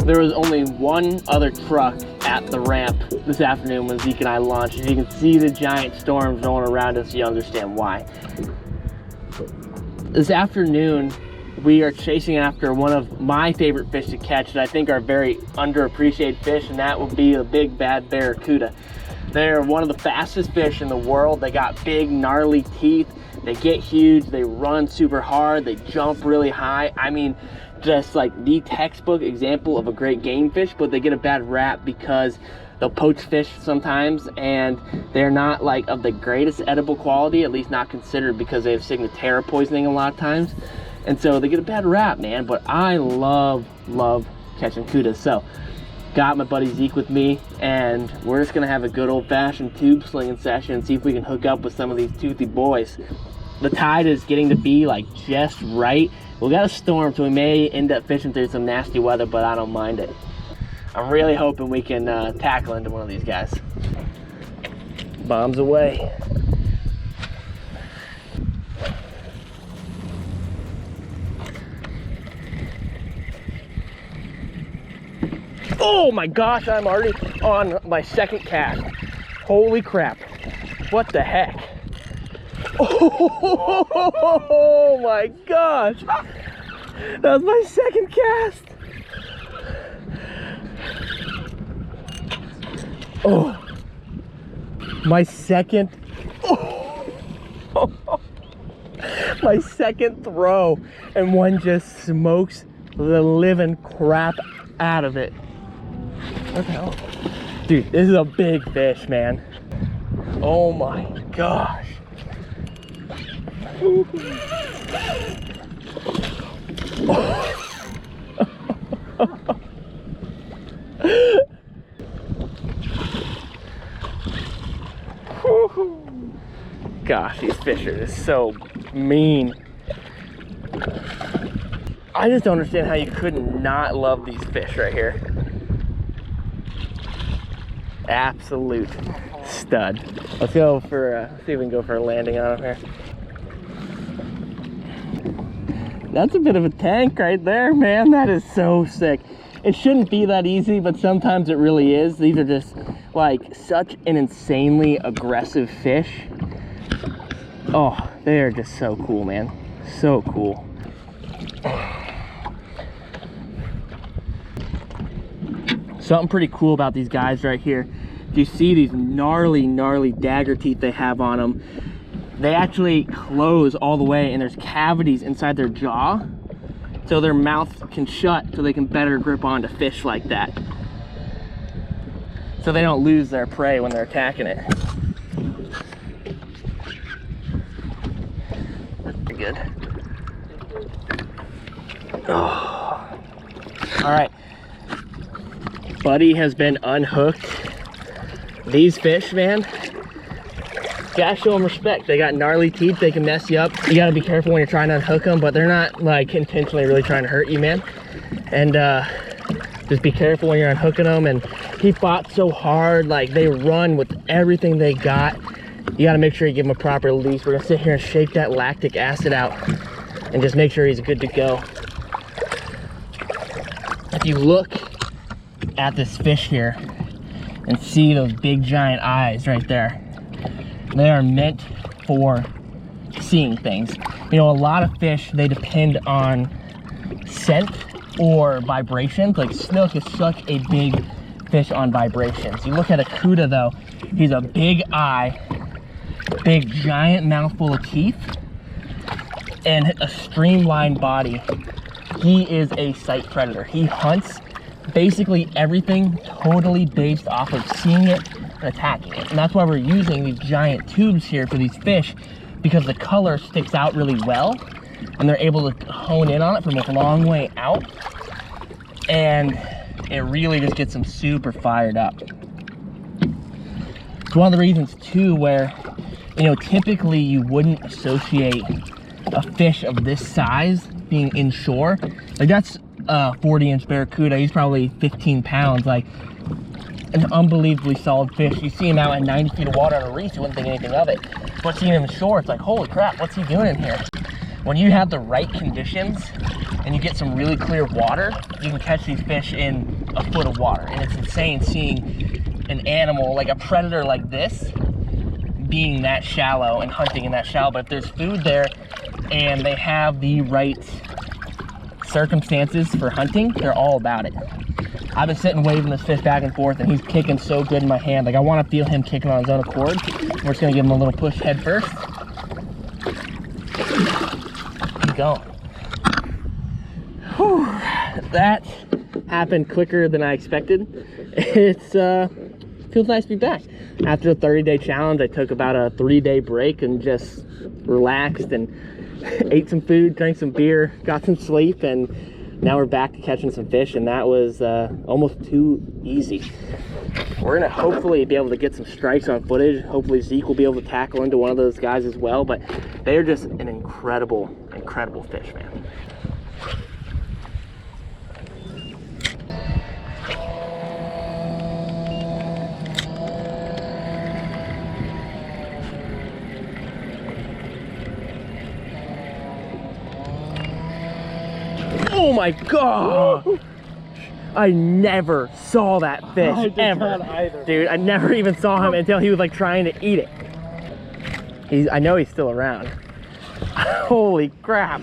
There was only one other truck at the ramp this afternoon when Zeke and I launched. As you can see the giant storms rolling around us, you understand why. This afternoon, we are chasing after one of my favorite fish to catch that I think are very underappreciated fish, and that would be a big bad barracuda. They're one of the fastest fish in the world. They got big, gnarly teeth. They get huge, they run super hard, they jump really high. I mean, just like the textbook example of a great game fish, but they get a bad rap because they'll poach fish sometimes, and they're not like of the greatest edible quality, at least not considered, because they have Cyanotera poisoning a lot of times. And so they get a bad rap, man. But I love catching cudas. So got my buddy Zeke with me, and we're just gonna have a good old-fashioned tube slinging session and see if we can hook up with some of these toothy boys. The tide is getting to be like just right. We got a storm, so we may end up fishing through some nasty weather, but I don't mind it. I'm really hoping we can tackle into one of these guys. Bombs away. Oh my gosh, I'm already on my second cast. Holy crap. What the heck? Oh my gosh. That was my second cast. Oh, my second. Oh. My second throw, and one just smokes the living crap out of it. What the hell? Dude, this is a big fish, man. Oh my gosh. Gosh, these fish are just so mean. I just don't understand how you could not love these fish right here. Absolute stud. Let's go for see if we can go for a landing on him here. That's a bit of a tank right there, man. That is so sick. It shouldn't be that easy, but sometimes it really is. These are just like such an insanely aggressive fish. Oh, they are just so cool, man. So cool. Something pretty cool about these guys right here. You see these gnarly dagger teeth they have on them. They actually close all the way, and there's cavities inside their jaw, so their mouth can shut so they can better grip onto fish like that, so they don't lose their prey when they're attacking it. Pretty good. Oh. All right, buddy has been unhooked. These fish, man, gotta show them respect. They got gnarly teeth, they can mess you up. You gotta be careful when you're trying to unhook them, but they're not like intentionally really trying to hurt you, man. And just be careful when you're unhooking them. And he fought so hard, like they run with everything they got. You gotta make sure you give him a proper release. We're gonna sit here and shake that lactic acid out and just make sure he's good to go. If you look at this fish here and see those big giant eyes right there, they are meant for seeing things. You know, a lot of fish, they depend on scent or vibrations. Like snook is such a big fish on vibrations. You look at a cuda though, he's a big eye, big giant mouthful of teeth, and a streamlined body. He is a sight predator. He hunts basically everything totally based off of seeing it and attacking it. And that's why we're using these giant tubes here for these fish, because the color sticks out really well and they're able to hone in on it from a long way out, and it really just gets them super fired up. It's one of the reasons too where, you know, typically you wouldn't associate a fish of this size being inshore. Like that's a 40-inch barracuda. He's probably 15 pounds, like an unbelievably solid fish. You see him out at 90 feet of water on a reef, you wouldn't think anything of it. But seeing him inshore, it's like, holy crap, what's he doing in here? When you have the right conditions and you get some really clear water, you can catch these fish in a foot of water. And it's insane seeing an animal, like a predator like this, being that shallow and hunting in that shallow. But if there's food there and they have the right circumstances for hunting, they're all about it. I've been sitting waving this fish back and forth, and he's kicking so good in my hand. Like, I want to feel him kicking on his own accord. We're just gonna give him a little push head first. Keep going. Whew, that happened quicker than I expected. It's feels nice to be back. After a 30-day challenge, I took about a 3-day break and just relaxed and ate some food, drank some beer, got some sleep, and now we're back to catching some fish, and that was almost too easy. We're gonna hopefully be able to get some strikes on footage. Hopefully Zeke will be able to tackle into one of those guys as well, but they are just an incredible, incredible fish, man. Oh my God! I never saw that fish ever. Not either. Dude, I never even saw him until he was like trying to eat it. I know he's still around. Holy crap.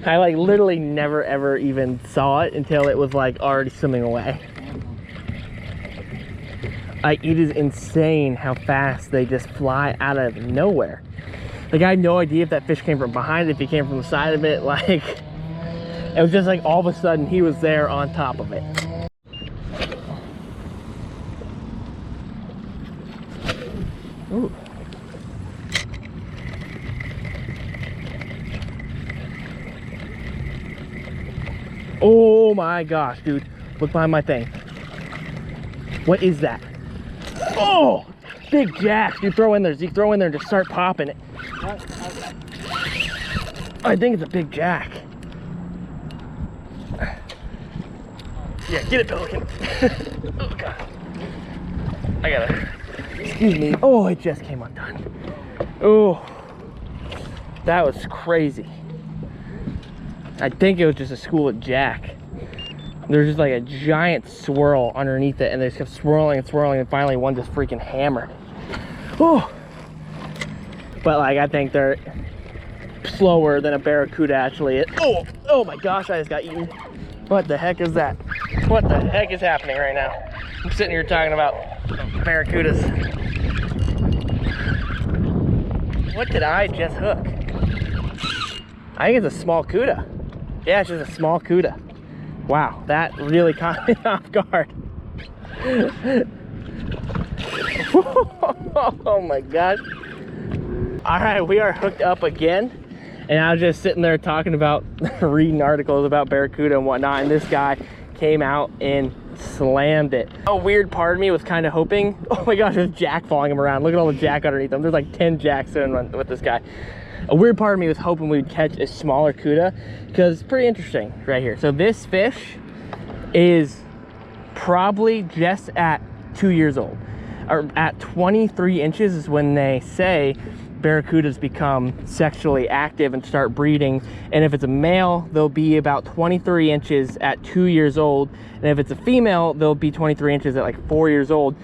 I like literally never ever even saw it until it was like already swimming away. Like, it is insane how fast they just fly out of nowhere. Like, I had no idea if that fish came from behind it, if he came from the side of it. Like, it was just like all of a sudden he was there on top of it. Ooh. Oh my gosh, dude. Look behind my thing. What is that? Oh! Big jack. Dude, throw in there, Zeke. Throw in there and just start popping it. I think it's a big jack. Yeah, get it, Pelican. Oh, God. I gotta, excuse me. Oh, it just came undone. Oh, that was crazy. I think it was just a school of jack. There's just like a giant swirl underneath it, and they just kept swirling and swirling, and finally one just freaking hammered. Oh, but like, I think they're slower than a barracuda actually is. Oh my gosh, I just got eaten. What the heck is that? What the heck is happening right now? I'm sitting here talking about barracudas. What did I just hook? I think it's a small cuda. Yeah, it's just a small cuda. Wow, that really caught me off guard. Oh my gosh. All right, we are hooked up again. And I was just sitting there talking about, reading articles about barracuda and whatnot, and this guy came out and slammed it. A weird part of me was kind of hoping, oh my gosh, there's jack following him around. Look at all the jack underneath them. There's like 10 jacks sitting with this guy. A weird part of me was hoping we'd catch a smaller cuda, because it's pretty interesting right here. So this fish is probably just at 2 years old. Or at 23 inches is when they say barracudas become sexually active and start breeding. And if it's a male, they'll be about 23 inches at 2 years old. And if it's a female, they'll be 23 inches at like 4 years old.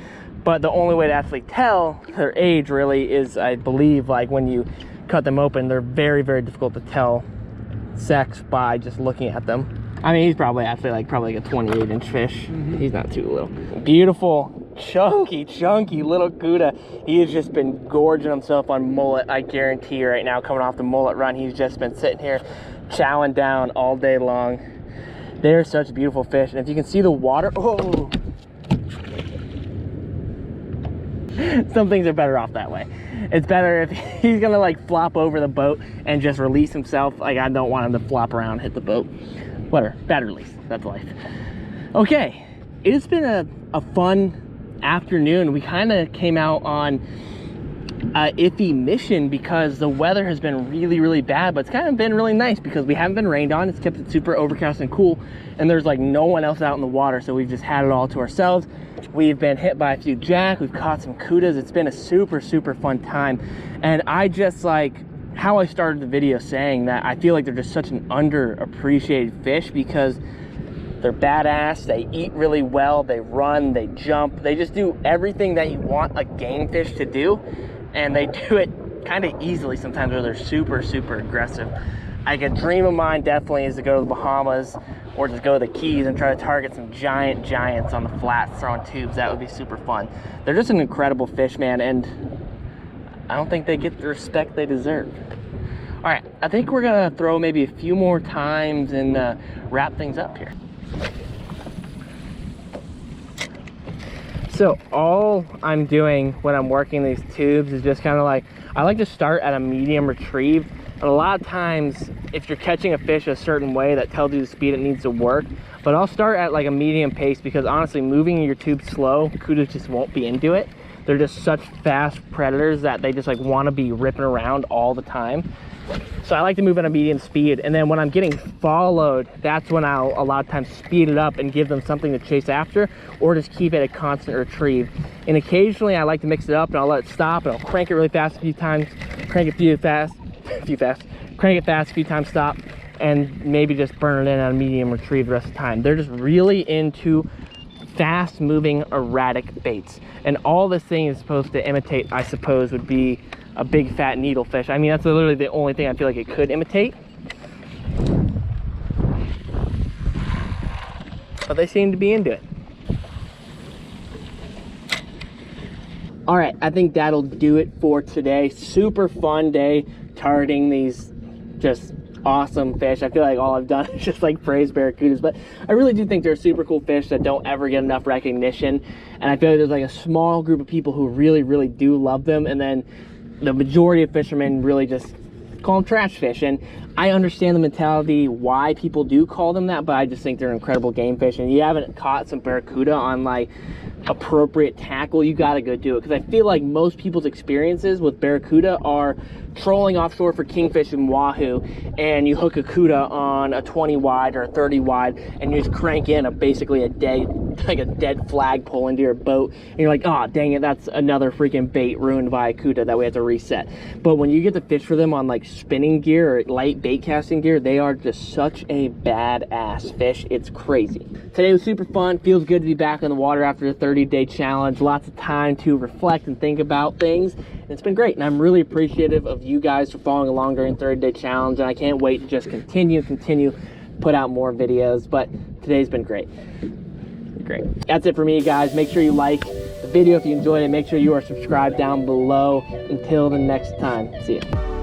But the only way to actually tell their age really is, I believe, like when you cut them open, they're very, very difficult to tell sex by just looking at them. I mean, he's probably actually like a 28-inch fish. He's not too little. Beautiful, chunky little cuda. He has just been gorging himself on mullet, I guarantee you right now. Coming off the mullet run, he's just been sitting here chowing down all day long. They're such beautiful fish. And if you can see the water, oh, some things are better off that way. It's better if he's gonna like flop over the boat and just release himself. Like, I don't want him to flop around, hit the boat. Whatever, bad release, that's life. Okay, it's been a fun afternoon. We kind of came out on an iffy mission because the weather has been really, really bad, but it's kind of been really nice because we haven't been rained on. It's kept it super overcast and cool, and there's like no one else out in the water, so we've just had it all to ourselves. We've been hit by a few jack, we've caught some cudas. It's been a super, super fun time. And I just like how I started the video saying that I feel like they're just such an underappreciated fish because They're badass, they eat really well, they run, they jump, they just do everything that you want a game fish to do, and they do it kind of easily sometimes where they're super, super aggressive. Like a dream of mine definitely is to go to the Bahamas or just go to the Keys and try to target some giants on the flats throwing tubes. That would be super fun. They're just an incredible fish, man, and I don't think they get the respect they deserve. All right, I think we're gonna throw maybe a few more times and wrap things up here. So all I'm doing when I'm working these tubes is just kind of like, I like to start at a medium retrieve. And a lot of times, if you're catching a fish a certain way, that tells you the speed it needs to work. But I'll start at like a medium pace because honestly, moving your tube slow, cudas just won't be into it. They're just such fast predators that they just like want to be ripping around all the time. So I like to move at a medium speed, and then when I'm getting followed, that's when I'll a lot of times speed it up and give them something to chase after, or just keep it a constant retrieve. And occasionally I like to mix it up and I'll let it stop and I'll crank it really fast a few times, crank it a few fast, crank it fast a few times, stop, and maybe just burn it in at a medium retrieve the rest of the time. They're just really into fast moving erratic baits, and all this thing is supposed to imitate, I suppose, would be a big fat needlefish. I mean, that's literally the only thing I feel like it could imitate, but they seem to be into it. All right, I think that'll do it for today. Super fun day targeting these just awesome fish. I feel like all I've done is just like praise barracudas, but I really do think they're super cool fish that don't ever get enough recognition, and I feel like there's like a small group of people who really do love them, and then the majority of fishermen really just call them trash fish. And I understand the mentality why people do call them that, but I just think they're incredible game fish, and you haven't caught some barracuda on like appropriate tackle, you gotta go do it, because I feel like most people's experiences with barracuda are trolling offshore for kingfish and wahoo, and you hook a cuda on a 20 wide or a 30 wide, and you just crank in basically a dead flagpole into your boat, and you're like, oh dang it, that's another freaking bait ruined by a cuda that we have to reset. But when you get to fish for them on like spinning gear or light bait casting gear, they are just such a badass fish. It's crazy. Today was super fun. Feels good to be back in the water after a 30-day challenge. Lots of time to reflect and think about things. And it's been great, and I'm really appreciative of you guys for following along during 30-day challenge, and I can't wait to just continue put out more videos. But today's been great. That's it for me, guys. Make sure you like the video if you enjoyed it. Make sure you are subscribed down below. Until the next time, see ya.